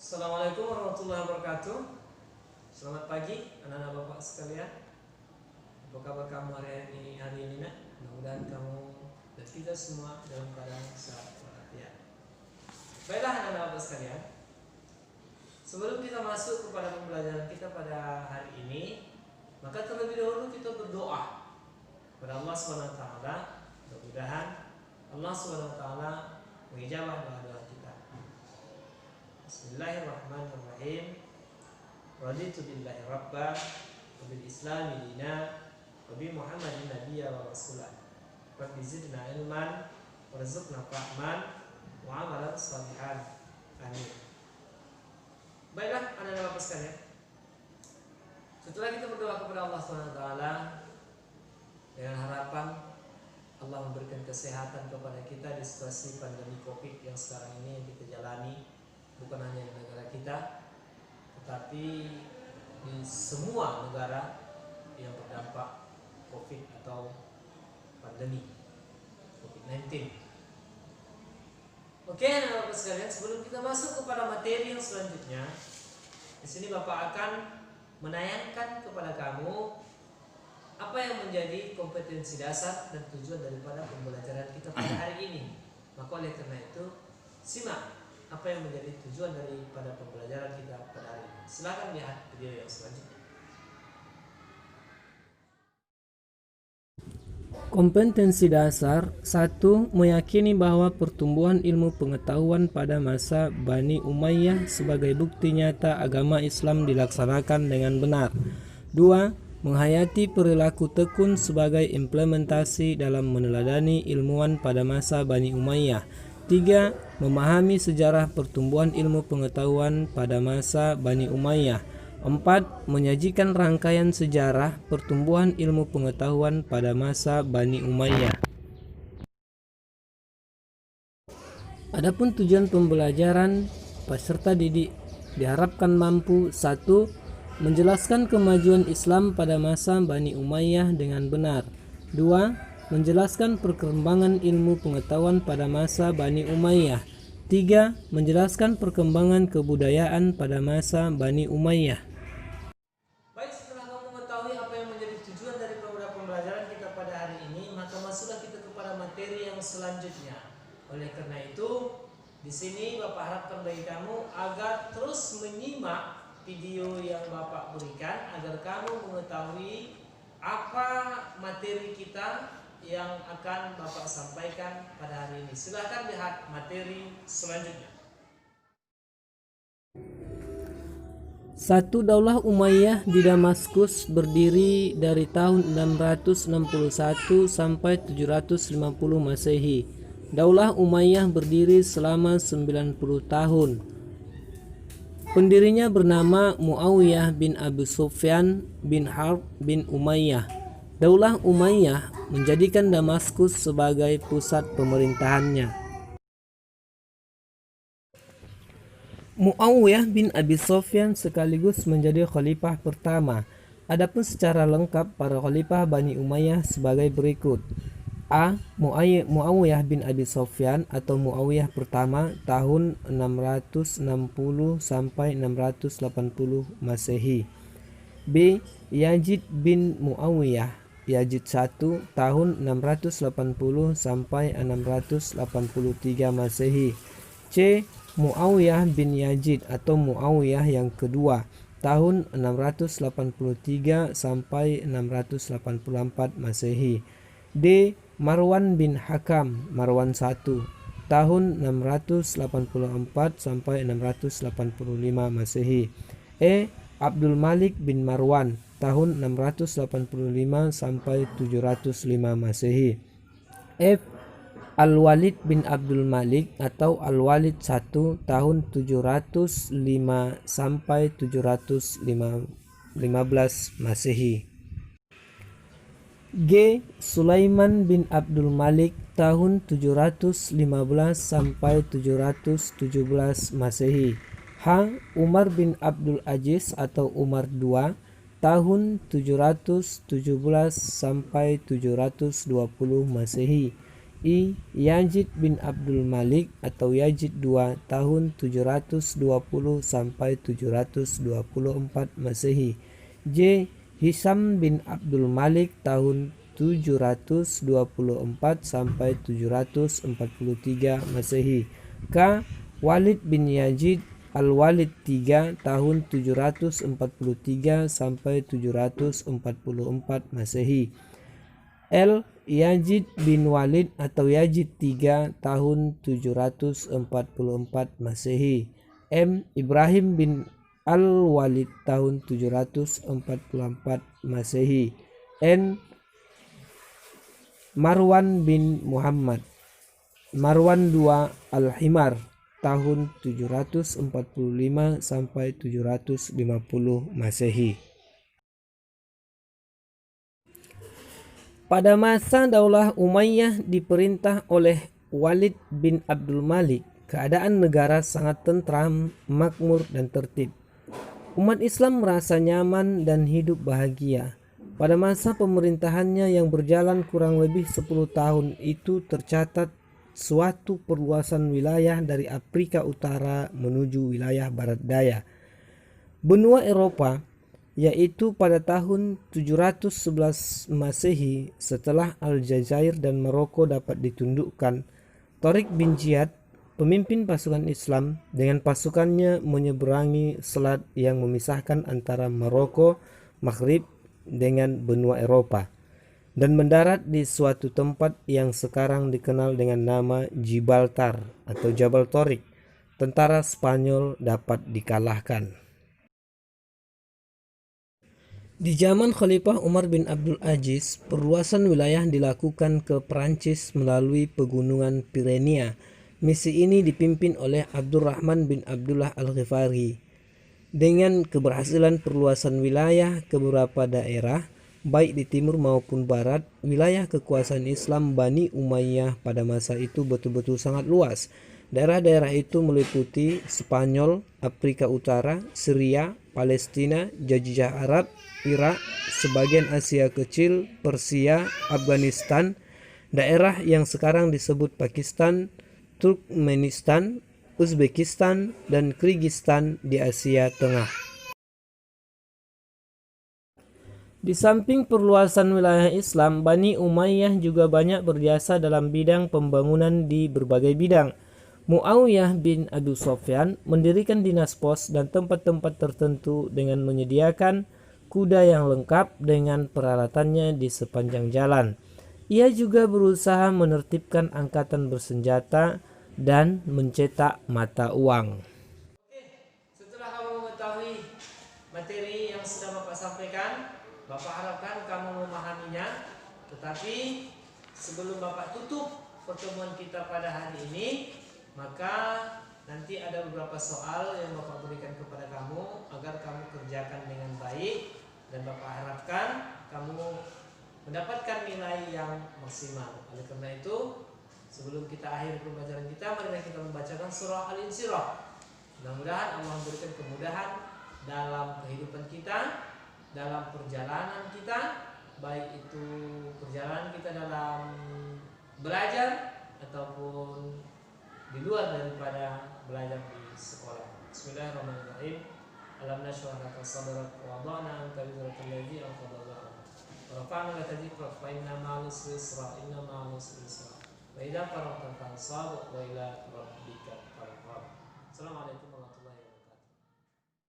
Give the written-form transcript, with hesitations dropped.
Assalamualaikum warahmatullahi wabarakatuh. Selamat pagi anak-anak bapak sekalian. Apa kabar kamu hari ini nak? Mudah-mudahan kamu dan kita semua dalam keadaan sehat walafiat. Baiklah anak-anak bapak sekalian, sebelum kita masuk kepada pembelajaran kita pada hari ini, maka terlebih dahulu kita berdoa kepada Allah Subhanahu wa taala. Mudah-mudahan Allah Subhanahu wa taala mengijabah doa-doa kita. Bismillahirrahmanirrahim. Raditu billahi rabba wa bil islami dina wa bi Muhammadin nabiyya wa rasulah. Rabbi zidna ilman warzuqna fahman wa amalan salihan. Amin. Baiklah anak-anak bapak sekalian, setelah kita berdoa kepada Allah Subhanahu wa taala dengan harapan Allah memberikan kesehatan kepada kita di situasi pandemi Covid yang sekarang ini yang kita jalani, bukan hanya di negara kita, tetapi di semua negara yang terdampak COVID atau pandemi COVID-19. Oke, anak-anak sekalian, sebelum kita masuk kepada materi yang selanjutnya, di sini Bapak akan menayangkan kepada kamu apa yang menjadi kompetensi dasar dan tujuan daripada pembelajaran kita pada hari ini. Maka oleh karena itu, simak apa yang menjadi tujuan daripada pembelajaran kita pada hari ini. Silakan lihat video yang selanjutnya. Kompetensi dasar 1. Meyakini bahwa pertumbuhan ilmu pengetahuan pada masa Bani Umayyah sebagai bukti nyata agama Islam dilaksanakan dengan benar. 2. Menghayati perilaku tekun sebagai implementasi dalam meneladani ilmuwan pada masa Bani Umayyah. 3. Memahami sejarah pertumbuhan ilmu pengetahuan pada masa Bani Umayyah. 4. Menyajikan rangkaian sejarah pertumbuhan ilmu pengetahuan pada masa Bani Umayyah. Adapun tujuan pembelajaran, peserta didik diharapkan mampu 1. Menjelaskan kemajuan Islam pada masa Bani Umayyah dengan benar. 2. Menjelaskan perkembangan ilmu pengetahuan pada masa Bani Umayyah. 3. Menjelaskan perkembangan kebudayaan pada masa Bani Umayyah. Baik, setelah kamu mengetahui apa yang menjadi tujuan dari pembelajaran kita pada hari ini, maka masuklah kita kepada materi yang selanjutnya. Oleh karena itu, di sini Bapak harapkan bagi kamu agar terus menyimak video yang Bapak berikan agar kamu mengetahui apa materi kita yang akan Bapak sampaikan pada hari ini. Silakan lihat materi selanjutnya. 1. Daulah Umayyah di Damaskus berdiri dari tahun 661 sampai 750 Masehi. Daulah Umayyah berdiri selama 90 tahun. Pendirinya bernama Muawiyah bin Abi Sufyan bin Harb bin Umayyah. Daulah Umayyah menjadikan Damaskus sebagai pusat pemerintahannya. Muawiyah bin Abi Sufyan sekaligus menjadi khalifah pertama. Adapun secara lengkap para khalifah Bani Umayyah sebagai berikut. A. Muawiyah bin Abi Sufyan atau Muawiyah pertama tahun 660 sampai 680 Masehi. B. Yazid bin Muawiyah Yazid 1 tahun 680 sampai 683 Masehi. C. Muawiyah bin Yazid atau Muawiyah yang kedua tahun 683 sampai 684 Masehi. D. Marwan bin Hakam Marwan 1 tahun 684 sampai 685 Masehi. E. Abdul Malik bin Marwan tahun 685 sampai 705 Masehi. F. Al-Walid bin Abdul Malik atau Al-Walid 1 tahun 705 sampai 715 Masehi. G. Sulaiman bin Abdul Malik tahun 715 sampai 717 Masehi. H. Umar bin Abdul Aziz atau Umar II tahun 717 sampai 720 Masehi. I. Yazid bin Abdul Malik atau Yazid II tahun 720 sampai 724 Masehi. J. Hisam bin Abdul Malik tahun 724 sampai 743 Masehi. K. Walid bin Yazid Al-Walid III tahun 743 sampai 744 Masehi. L. Yazid bin Walid atau Yazid III tahun 744 Masehi. M. Ibrahim bin Al-Walid tahun 744 Masehi. N. Marwan bin Muhammad Marwan II Al-Himar tahun 745 sampai 750 Masehi. Pada masa Daulah Umayyah diperintah oleh Walid bin Abdul Malik, keadaan negara sangat tentram, makmur dan tertib. Umat Islam merasa nyaman dan hidup bahagia. Pada masa pemerintahannya yang berjalan kurang lebih 10 tahun itu tercatat suatu perluasan wilayah dari Afrika Utara menuju wilayah Barat Daya. Benua Eropa, yaitu pada tahun 711 Masehi setelah Aljazair dan Maroko dapat ditundukkan, Tariq bin Ziyad, pemimpin pasukan Islam, dengan pasukannya menyeberangi selat yang memisahkan antara Maroko, Maghrib dengan benua Eropa dan mendarat di suatu tempat yang sekarang dikenal dengan nama Gibraltar atau Jabal Tariq. Tentara Spanyol dapat dikalahkan. Di zaman Khalifah Umar bin Abdul Aziz, perluasan wilayah dilakukan ke Perancis melalui pegunungan Pirenia. Misi ini dipimpin oleh Abdurrahman bin Abdullah Al-Ghifari. Dengan keberhasilan perluasan wilayah ke beberapa daerah, baik di timur maupun barat, wilayah kekuasaan Islam Bani Umayyah pada masa itu betul-betul sangat luas. Daerah-daerah itu meliputi Spanyol, Afrika Utara, Syria, Palestina, Jazirah Arab, Irak, sebagian Asia Kecil, Persia, Afghanistan, daerah yang sekarang disebut Pakistan, Turkmenistan, Uzbekistan, dan Kyrgyzstan di Asia Tengah. Di samping perluasan wilayah Islam, Bani Umayyah juga banyak berjasa dalam bidang pembangunan di berbagai bidang. Muawiyah bin Abi Sufyan mendirikan dinas pos dan tempat-tempat tertentu dengan menyediakan kuda yang lengkap dengan peralatannya di sepanjang jalan. Ia juga berusaha menertibkan angkatan bersenjata dan mencetak mata uang. Setelah kamu mengetahui materi yang sudah Bapak sampaikan, Bapak harapkan kamu memahaminya. Tetapi sebelum Bapak tutup pertemuan kita pada hari ini, maka nanti ada beberapa soal yang Bapak berikan kepada kamu agar kamu kerjakan dengan baik, dan Bapak harapkan kamu mendapatkan nilai yang maksimal. Oleh karena itu, sebelum kita akhiri pembelajaran kita, mari kita membacakan surah Al-Insyirah. Mudah-mudahan Allah memberikan kemudahan dalam kehidupan kita, dalam perjalanan kita, baik itu perjalanan kita dalam belajar ataupun di luar daripada belajar di sekolah. Bismillahirrahmanirrahim. Alam nashrah laka sadrak wa wada'na anka wizraka allazi anqadha dhahrak wa rafa'na laka dhikrak fa inna ma'al usri yusra inna ma'al usri yusra wa idza faragta fansab wa ila rabbika farghab. Assalamualaikum.